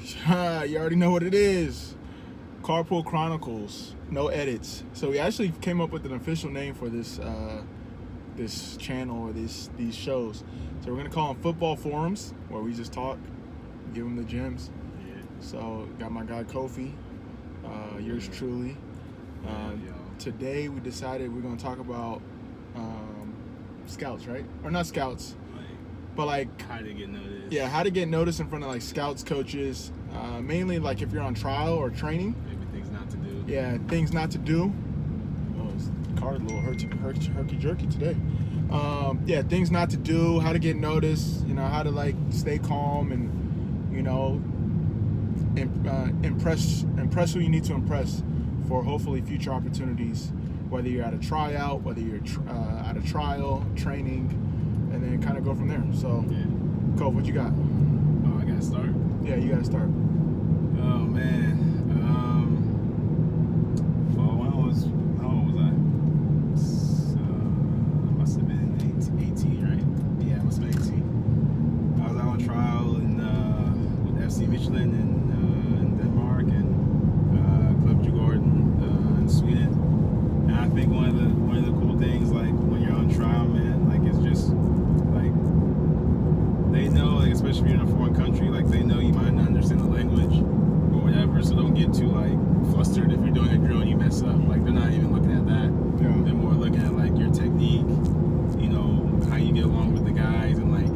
You already know what it is. Carpool Chronicles, no edits. So we actually came up with an official name for this this channel or these shows. So we're gonna call them Football Forums, where we just talk, give them the gems. Yeah. So got my guy Kofi, yours truly. Today we decided we're gonna talk about scouts, right? Or not scouts, but like how to get noticed. Yeah, how to get noticed in front of like scouts, coaches. Mainly like if you're on trial or training. Maybe things not to do. Yeah, things not to do. Oh, this car is a little herky-jerky today. Yeah, things not to do, how to get noticed, how to like stay calm and, impress who you need to impress for hopefully future opportunities, whether you're at a tryout, whether you're at a trial, training, and then kind of go from there. So, Yeah. Cole, what you got? Oh, I gotta start? Yeah, you gotta start. Oh, man. Well, how old was I? Must have been 18, right? Yeah, I must have been 18. I was out on trial with FC Michelin in Denmark and Club Djurgården in Sweden. And I think one of the cool things, like when you're on trial, man, like it's just like they know, like especially if you're in a foreign country, like they know you might not understand the language or whatever, so don't get too like flustered if you're doing a drill and you mess up. Like they're not even looking at that. Yeah. They're more looking at like your technique, how you get along with the guys, and like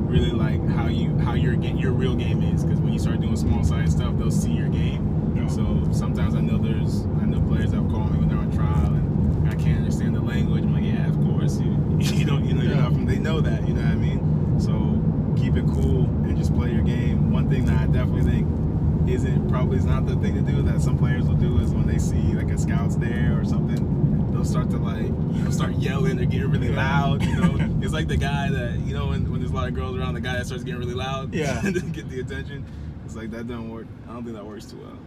really like how your real game is. Because when you start doing small side stuff, they'll see your game. Yeah. So sometimes I know players that will call me when they're on trial and I can't understand the language. I'm like, yeah, of course, they know that, you know what I mean? So keep it cool and just play your game. One thing that I definitely think is not the thing to do that some players will do is when they see like a scout's there or something, they'll start to start yelling or getting really loud. It's like the guy that when there's a lot of girls around, the guy that starts getting really loud, to get the attention. It's like that doesn't work. I don't think that works too well.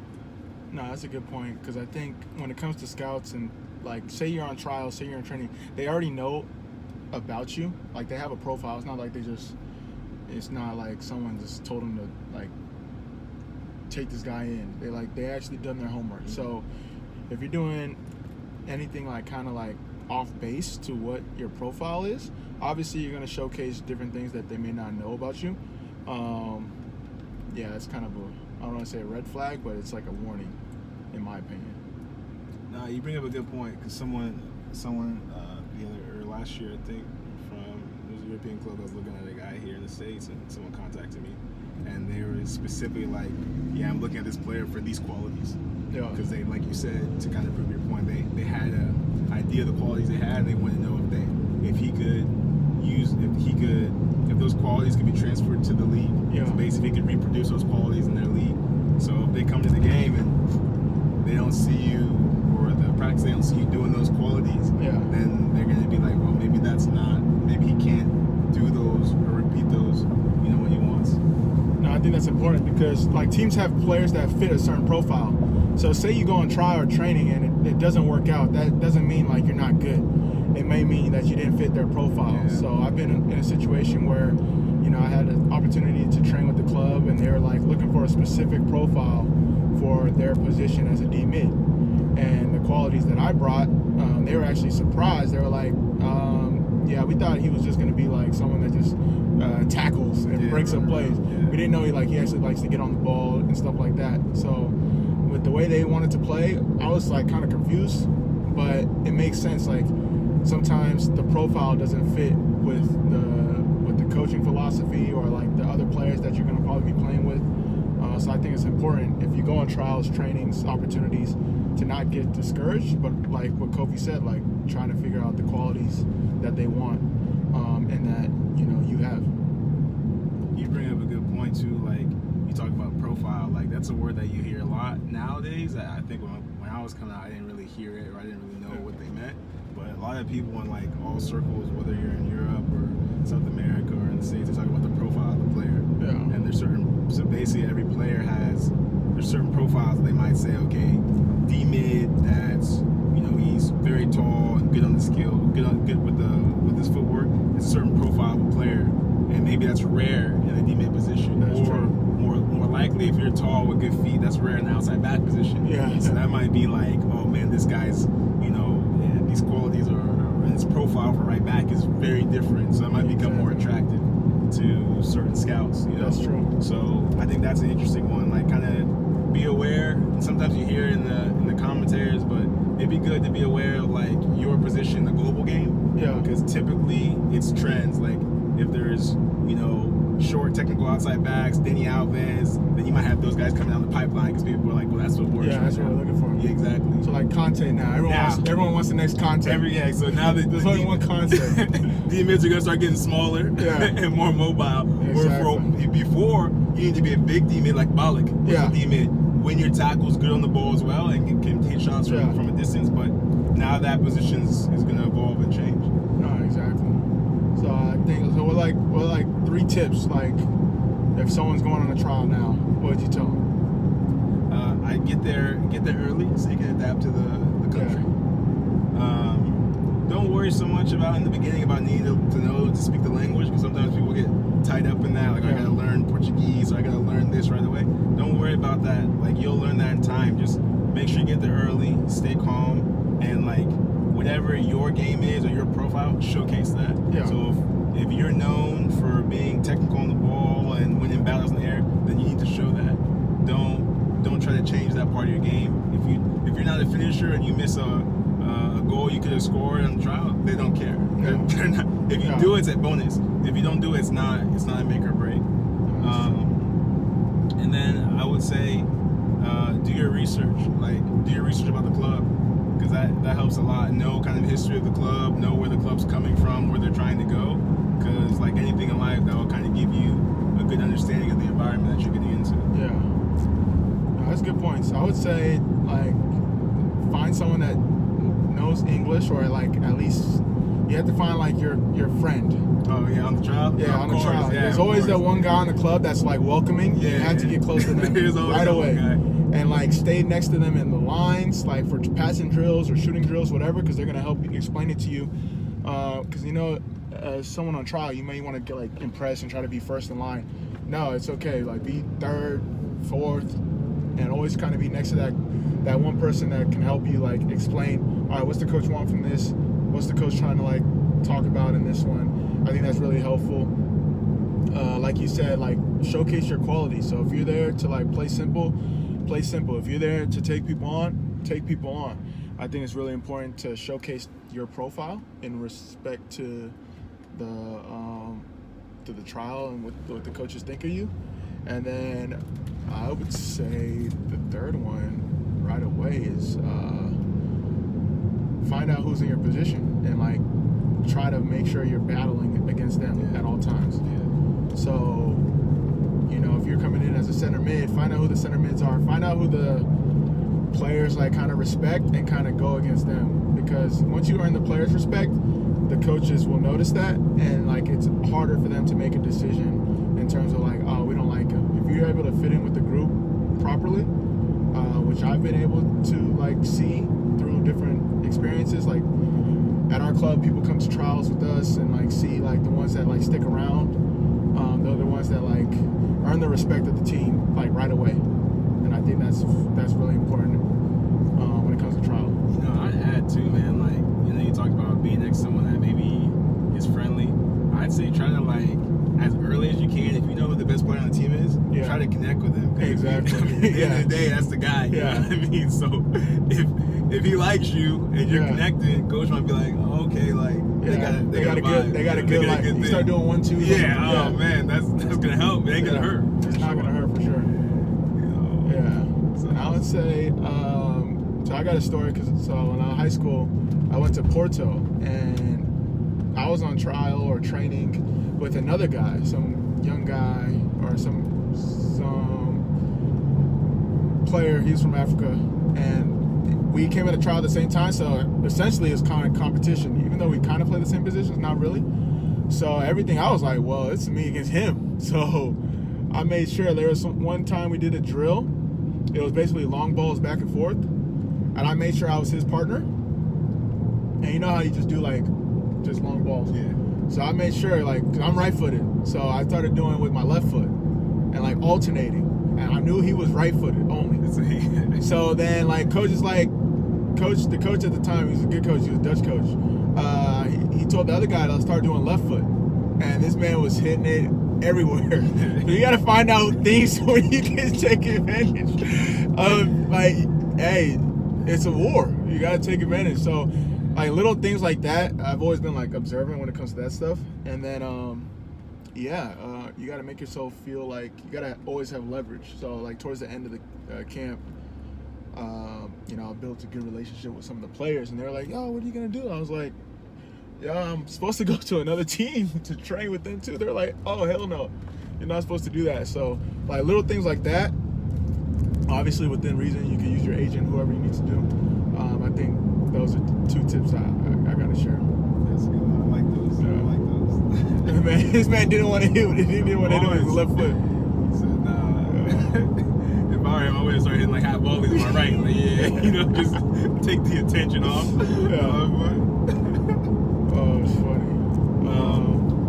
No, that's a good point, because I think when it comes to scouts and like say you're on trial, say you're in training, they already know about you. Like they have a profile. It's not like it's not like someone just told them to like take this guy in. They actually done their homework. Mm-hmm. So if you're doing anything like kind of like off base to what your profile is, obviously you're going to showcase different things that they may not know about you. Yeah, it's kind of I don't want to say a red flag, but it's like a warning, in my opinion. No, you bring up a good point, because someone last year, I think, it was a European club that was looking at a guy here in the States, and someone contacted me, and they were specifically like, yeah, I'm looking at this player for these qualities. Yeah. Because they, like you said, to kind of prove your point, they had an idea of the qualities they had, and they wanted to know if those qualities could be transferred to the league. Yeah. So basically, he could reproduce those qualities in their league. So if they come to the game and they don't see you, or the practice they don't see you doing those qualities, then they're going to be like, well, maybe he can't do those or repeat those, when he wants. No, I think that's important, because like teams have players that fit a certain profile. So say you go on trial or training and it doesn't work out, that doesn't mean like you're not good. It may mean that you didn't fit their profile. Yeah. So I've been in a situation where, I had an opportunity to train with the club, and they were like looking for a specific profile for their position as a D mid. And the qualities that I brought, they were actually surprised. They were like, yeah, we thought he was just going to be like someone that just tackles and breaks up plays. Yeah. We didn't know he actually likes to get on the ball and stuff like that. So with the way they wanted to play, I was like kind of confused, but it makes sense. Like sometimes the profile doesn't fit with the coaching philosophy or like the other players that you're going to probably be playing with. So I think it's important, if you go on trials, trainings, opportunities, to not get discouraged, but like what Kofi said, like trying to figure out the qualities that they want, and that you have. You bring up a good point too. Like you talk about profile, like that's a word that you hear a lot nowadays. I think when I was coming out, I didn't really hear it, or I didn't really know what they meant. But a lot of people in like all circles, whether you're in Europe or South America or in the States, they talk about the profile of the player. Yeah. And so basically every player there's certain profiles that they might say, okay, D mid, that's he's very tall and good on the skill, good with his footwork. It's a certain profile of a player, and maybe that's rare in a D mid position, That's or true. more more likely if you're tall with good feet, that's rare in the outside back position. Yeah. So that might be like, oh man, this guy's, these qualities or his profile for right back is very different. So that might become more attractive to certain scouts. That's true. So I think that's an interesting one. Like, kind of be aware. And sometimes you hear in the commentaries, but it'd be good to be aware of like your position in the global game. Yeah. Because typically it's trends. Like if there's short technical outside backs, Denny Alves, then you might have those guys coming down the pipeline because people are like, well, that's what works. Yeah, that's what we're looking for. Yeah, exactly. So like Conte now. Everyone wants the next Conte. So now that there's only one Conte. the mids are gonna start getting smaller and more mobile. Exactly. Before you need to be a big D mid like Ballack. Yeah. D mid, win your tackles, good on the ball as well, and can take shots from a distance. But now that position is gonna evolve and change. No, exactly. So I think we're like 3 tips. Like if someone's going on a trial now, what would you tell them? I get there early so you can adapt to the country. Don't worry so much about in the beginning about needing to know to speak the language, because sometimes people get tied up in that. Like I gotta learn Portuguese, or I gotta learn this right away. Don't worry about that. Like you'll learn that in time. Just make sure you get there early, stay calm, and like whatever your game is or your profile, showcase that. Yeah. So if you're known for being technical on the ball and winning battles in the air, then you need to show that. Don't try to change that part of your game. If you're not a finisher and you miss a goal you could have scored on the trial, they don't care. They're not, if you do it, it's a bonus. If you don't do it, it's not a make or break. And then I would say do your research. Like do your research about the club, because that helps a lot. Know kind of history of the club, know where the club's coming from, where they're trying to go, because like anything in life, that will kind of give you a good understanding of the environment that you're getting into. Yeah. No, that's good points. I would say like find someone that knows English, or like at least you have to find like your friend. Oh yeah, on the trial? Yeah, on the trial. Yeah, there's always that one guy on the club that's like welcoming. Yeah, you have to get close to them right away. And like stay next to them in the lines, like for passing drills or shooting drills, whatever, because they're gonna help you explain it to you. Because as someone on trial, you may want to get like impressed and try to be first in line. No, it's okay. Like be third, fourth, and always kind of be next to that one person that can help you like explain. All right, what's the coach want from this? What's the coach trying to like talk about in this one? I think that's really helpful. Like you said, like showcase your quality. So if you're there to like play simple, play simple. If you're there to take people on, take people on. I think it's really important to showcase your profile in respect to the trial and what the coaches think of you. And then I would say the third one right away is find out who's in your position and like try to make sure you're battling against them at all times. So, if you're coming in as a center mid, find out who the center mids are. Find out who the players like kind of respect and kind of go against them. Because once you earn the players' respect, the coaches will notice that, and like it's harder for them to make a decision in terms of like, oh, we don't like him. If you're able to fit in with the group properly, which I've been able to like see through different experiences, like at our club, people come to trials with us and like see like the ones that like stick around. They're the ones that like earn the respect of the team like right away, and I think that's really important when it comes to trial. I'd add too, man. Like you talked about being next to someone that maybe is friendly. I'd say try to like as early as you can. If you know who the best player on the team is, try to connect with him. Exactly. At the end of the day, that's the guy. You know what I mean? So if he likes you and you're connected, coach might be like, oh, okay, like they got a good like you start doing 1-2. Yeah. Oh man, that's gonna help. It ain't gonna hurt. It's not gonna hurt for sure. So I would say, so I got a story because when I was in high school, I went to Porto and I was on trial or training with another guy, some young guy or some player. He was from Africa, and we came at a trial at the same time. So essentially, it's kind of competition, even though we kind of play the same positions, not really. So everything, I was like, well, it's me against him. So I made sure there was one time we did a drill. It was basically long balls back and forth, and I made sure I was his partner. And you know how you just do like just long balls. Yeah. So I made sure, like, 'cause I'm right-footed, so I started doing it with my left foot and like alternating. and I knew he was right-footed only. So then, like, the coach at the time, he was a good coach. He was a Dutch coach. He told the other guy to start doing left foot, and this man was hitting it everywhere. You got to find out things when you can take advantage of, like, hey, it's a war. You got to take advantage. So, like, little things like that, I've always been, like, observant when it comes to that stuff. And then, you got to make yourself feel like you got to always have leverage. So, like, towards the end of the camp, I built a good relationship with some of the players, and they were like, "Yo, what are you gonna do?" I was like, "Yeah, I'm supposed to go to another team to train with them too." They're like, "Oh, hell no, you're not supposed to do that." So, like, little things like that. Obviously, within reason, you can use your agent, whoever you need to do. I think those are 2 tips I gotta share. That's good. I like those. Yeah. I like those. Man, this man didn't want to hit. He didn't want to hit with his left foot. He said, nah. If I were him, I would have started hitting like half volleys with my right. Like, just take the attention off. Oh, it's funny.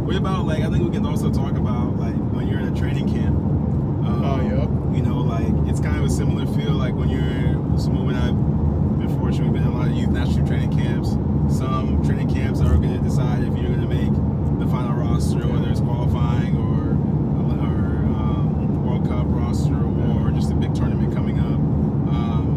What about, like, I think we can also talk about, like, when you're in a training camp. Like, it's kind of a similar feel, like when when I've been fortunate, been in a lot of youth national training camps. Some training camps are going to decide if you're going to make the final roster, whether it's qualifying or World Cup roster or just a big tournament coming up.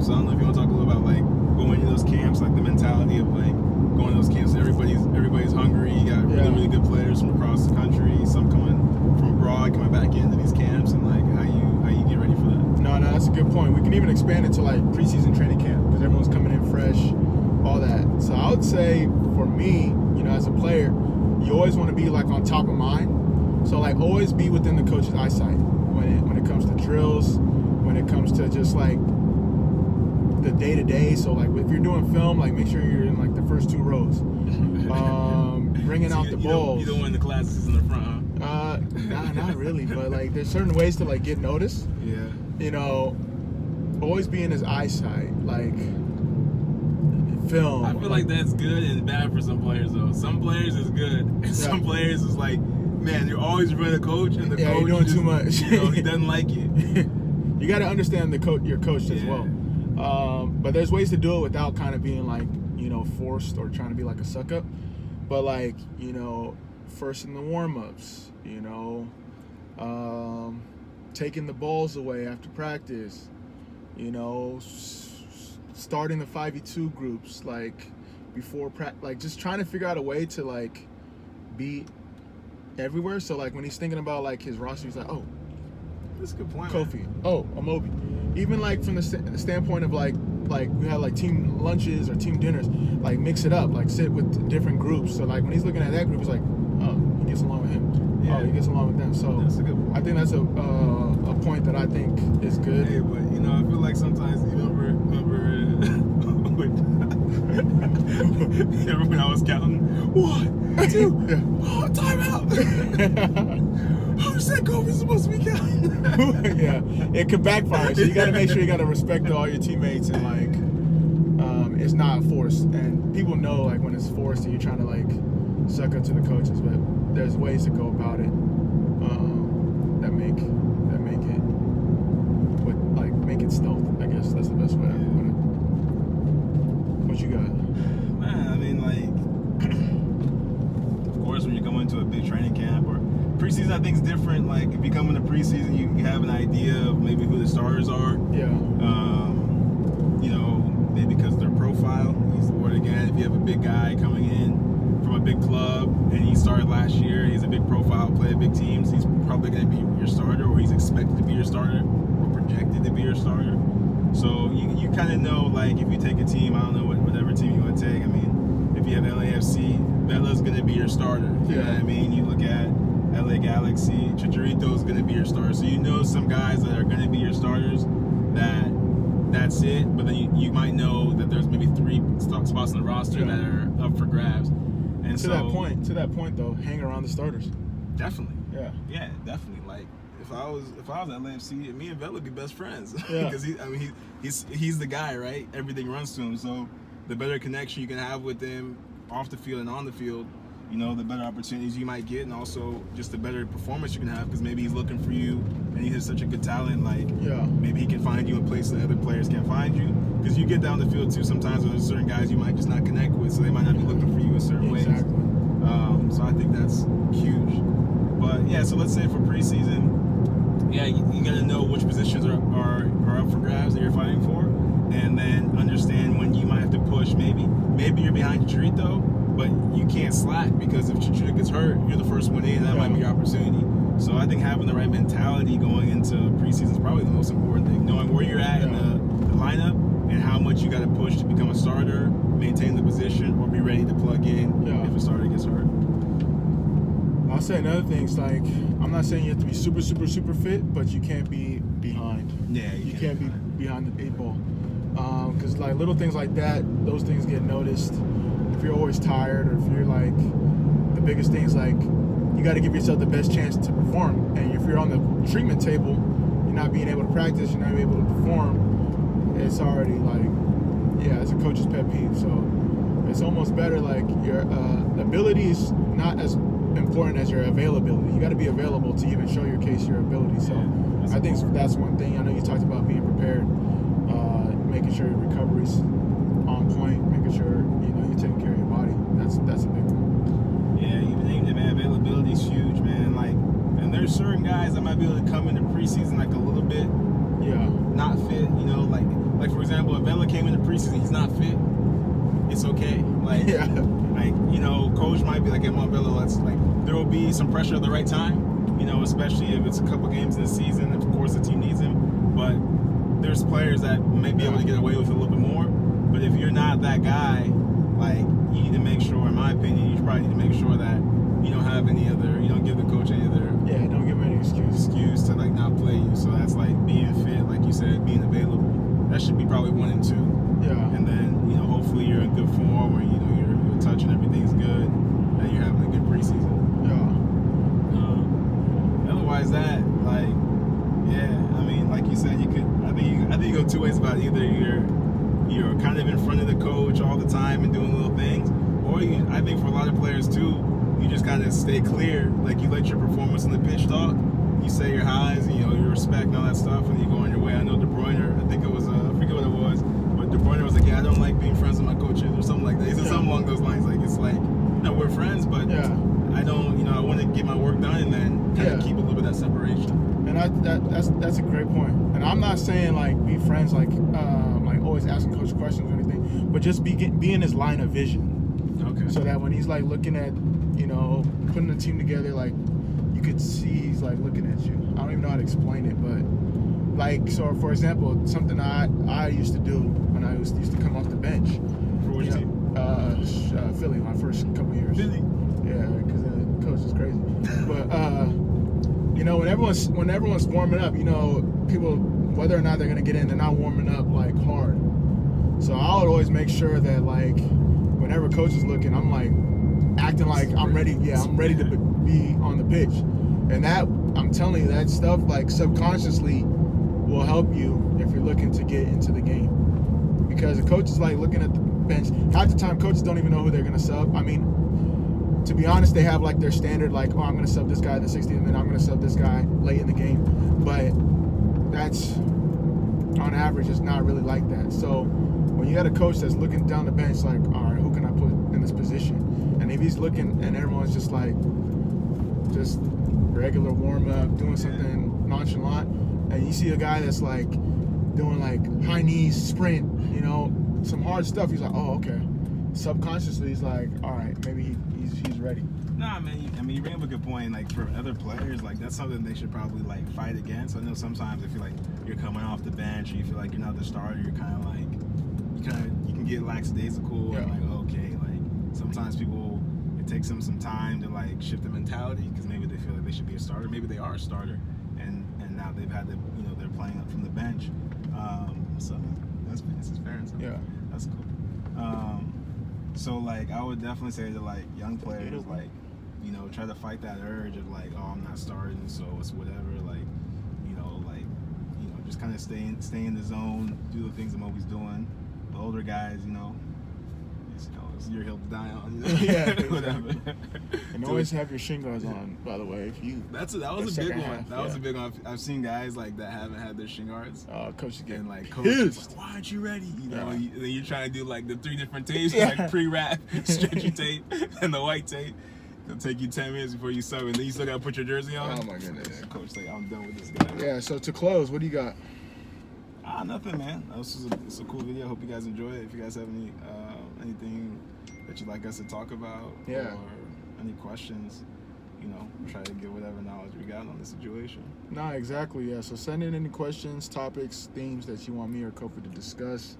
So I don't know if you want to talk a little about, like, going to those camps, like the mentality of, like, going to those camps. Everybody's hungry. You got really good players from across the country. Some coming from abroad, coming back into these camps, and, like, how you get ready for that. No, that's a good point. We can even expand it to, like, preseason training camp because everyone's coming in fresh, all that. So I would say for me, as a player, you always want to be, like, on top of mind. So, like, always be within the coach's eyesight when it comes to drills, when it comes to just, like, the day-to-day. So, like, if you're doing film, like, make sure you're in, like, the first 2 rows. Bringing out the balls. You don't want the classes in the front, huh? Nah, not really. But, like, there's certain ways to, like, get noticed. Yeah. Always be in his eyesight, like, film. I feel like that's good and bad for some players, though. Some players is good, and some players is like, man, you're always running a coach, and the coach you're doing too much. He doesn't like it. You got to understand your coach as well. But there's ways to do it without kind of being, like, forced or trying to be like a suck up. But, like, first in the warm-ups, taking the balls away after practice, starting the 5v2 groups, like, before practice, like, just trying to figure out a way to, like, be everywhere. So, like, when he's thinking about, like, his roster, he's like, oh, that's a good point. Kofi, man. Oh, Amobi. Even, like, from the standpoint of, like we had, like, team lunches or team dinners, like, mix it up, like, sit with different groups. So, like, when he's looking at that group, he's like, oh, he gets along with him. Yeah. Oh, he gets along with them. So that's a good point. I think that's a point that I think is good. Hey, but I feel like sometimes remember when I was counting 1, 2, time out. Who said Kofi's supposed to be counting? Yeah, it could backfire. So you got to make sure you got to respect all your teammates and, like, it's not forced. And people know, like, when it's forced and you're trying to, like, suck up to the coaches, but there's ways to go about it that make it stealth. I guess that's the best way to put it. What you got? Man, I mean, like, of course, when you go into a big training camp or preseason, I think is different. Like, if you come into preseason, you have an idea of maybe who the starters are. Yeah. Maybe because of their profile. Use the word again. If you have a big guy coming in from a big club and he started last year, he's a big profile, played big teams, he's probably going to be your starter, or he's expected to be your starter, or projected to be your starter. So you kind of know, like, if you take a team, I don't know whatever team you want to take. I mean, if you have LAFC, Vela's going to be your starter. You know what I mean? You look at LA Galaxy, Chicharito's going to be your starter. So you know some guys that are going to be your starters that's it, but then you might know that there's maybe 3 spots on the roster that are up for grabs. And to that point though, hang around the starters. Definitely. Yeah, definitely. Like, if I was at LAFC, me and Vela would be best friends. Yeah. Because he's the guy, right? Everything runs to him. So the better connection you can have with him off the field and on the field, you know, the better opportunities you might get, and also just the better performance you can have, because maybe he's looking for you and he has such a good talent, like maybe he can find you in places that other players can't find you, because you get down the field too sometimes there's certain guys you might just not connect with, so they might not be looking for you in certain ways. So I think that's huge. But yeah, so let's say for preseason, you got to know which positions are up for grabs that you're fighting for, and then understand when you might have to push. Maybe you're behind Chicharito, but you can't slack, because if Chicharito gets hurt, you're the first one in, that might be your opportunity. So I think having the right mentality going into preseason is probably the most important thing. Knowing where you're at in the lineup and how much you got to push to become a starter, maintain the position, or be ready to plug in if a starter gets hurt. I'll say another thing is, like, I'm not saying you have to be super, super, super fit, but you can't be behind. Yeah, you can't be behind the 8 ball. Because like little things like that, those things get noticed. If you're always tired, or if you're like, the biggest thing is like, you got to give yourself the best chance to perform. And if you're on the treatment table, you're not being able to practice, you're not able to perform, it's already like, it's a coach's pet peeve. So it's almost better, like, your ability is not as important as your availability. You got to be available to even show your case, your ability. So I think that's one thing. I know you talked about being prepared, making sure your recovery's on point, making sure you're taking care of your body. That's a big one. Yeah, even man, availability is huge, man. Like, and there's certain guys that might be able to come into preseason like a little bit, not fit. Like for example, if Vela came into preseason, he's not fit. It's okay. Like, coach might be like, hey, Vela, let's, like, there will be some pressure at the right time. Especially if it's a couple games in the season. Of course, the team needs him, but there's players that may be able to get away with it a little bit more. But if you're not that guy, like, you need to make sure, in my opinion, you probably need to make sure that you don't have any other, you don't give the coach any other don't give him any excuse to, like, not play you. So that's like being fit, like you said, being available. That should be probably 1 and 2. And then, hopefully you're in good form, or you're touching, everything's good, and you're having a good preseason. Otherwise, that, like, I mean, like you said, you could. I think you go 2 ways about it. Either you're kind of in front of the coach all the time and doing little things, or I think for a lot of players too, you just kind of stay clear. Like, you let your performance on the pitch talk. You say your highs, and your respect and all that stuff, and you go on your way. I know De Bruyne, I think it was, I forget what it was, but De Bruyne was like, I don't like being friends with my coaches, or something like that. He said something along those lines. Like, it's like, we're friends, but I don't, I want to get my work done, and then kind of keep a little bit of that separation. And that's a great point. And I'm not saying, like, be friends, like always asking coach questions or anything, but just be in his line of vision. Okay. So that when he's, like, looking at, putting the team together, like, you could see he's, like, looking at you. I don't even know how to explain it, but, like, so for example, something I used to do when I used to come off the bench. For which team? Philly, my first couple years. Philly? Yeah, because the coach is crazy. But when everyone's warming up, people, whether or not they're gonna get in, they're not warming up, like, hard. So I would always make sure that, like, whenever coach is looking, I'm, like, acting like I'm ready. Yeah, I'm ready to be on the pitch. And that, I'm telling you, that stuff, like, subconsciously will help you if you're looking to get into the game. Because the coach is, like, looking at the bench. Half the time, coaches don't even know who they're gonna sub. I mean, to be honest, they have, like, their standard, like, I'm going to sub this guy at the 60th minute, I'm going to sub this guy late in the game. But that's, on average, it's not really like that. So when you got a coach that's looking down the bench, like, all right, who can I put in this position? And if he's looking and everyone's just, like, just regular warm-up, doing something nonchalant, and you see a guy that's, like, doing, like, high knees, sprint, some hard stuff, he's like, oh, okay. Subconsciously, he's like, all right, maybe he's ready. Nah, man. You bring up a good point. Like, for other players, like, that's something they should probably, like, fight against. I know sometimes if you like you're coming off the bench, or you feel like you're not the starter, you're kind of like you can get lackadaisical. And like, okay, like, sometimes it takes them some time to, like, shift the mentality, because maybe they feel like they should be a starter. Maybe they are a starter, and now they've had to, they're playing up from the bench. So this is fair and stuff. Yeah, that's cool. So, like, I would definitely say to, like, young players, like, try to fight that urge of, like, oh, I'm not starting, so it's whatever. Like, just kind of stay in the zone, do the things I'm always doing. The older guys, it's your hill to die on. You know? Yeah, exactly. Whatever. And always have your shin guards on, by the way. If you that was a big one. That was a big one. I've seen guys like that haven't had their shin guards. Coach is getting like coaches. Like, why aren't you ready? You know, Yeah. then you're trying to do like the 3 different tapes, like pre-wrap, stretchy tape, and the white tape. It'll take you 10 minutes before you sub, and then you still gotta put your jersey on. Oh my goodness. Yeah, coach, like I'm done with this guy. Yeah. So to close, what do you got? Nothing, man. It's a cool video. Hope you guys enjoy it. If you guys have anything that you'd like us to talk about, Yeah. or any questions, you know, try to get whatever knowledge we got on the situation. Nah, exactly. Yeah. So send in any questions, topics, themes that you want me or Kofi to discuss.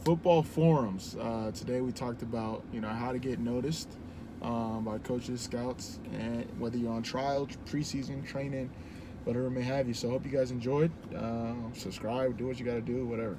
Football forums. Today we talked about how to get noticed by coaches, scouts, and whether you're on trial, preseason, training, whatever it may have you. So I hope you guys enjoyed. Subscribe, do what you got to do, whatever.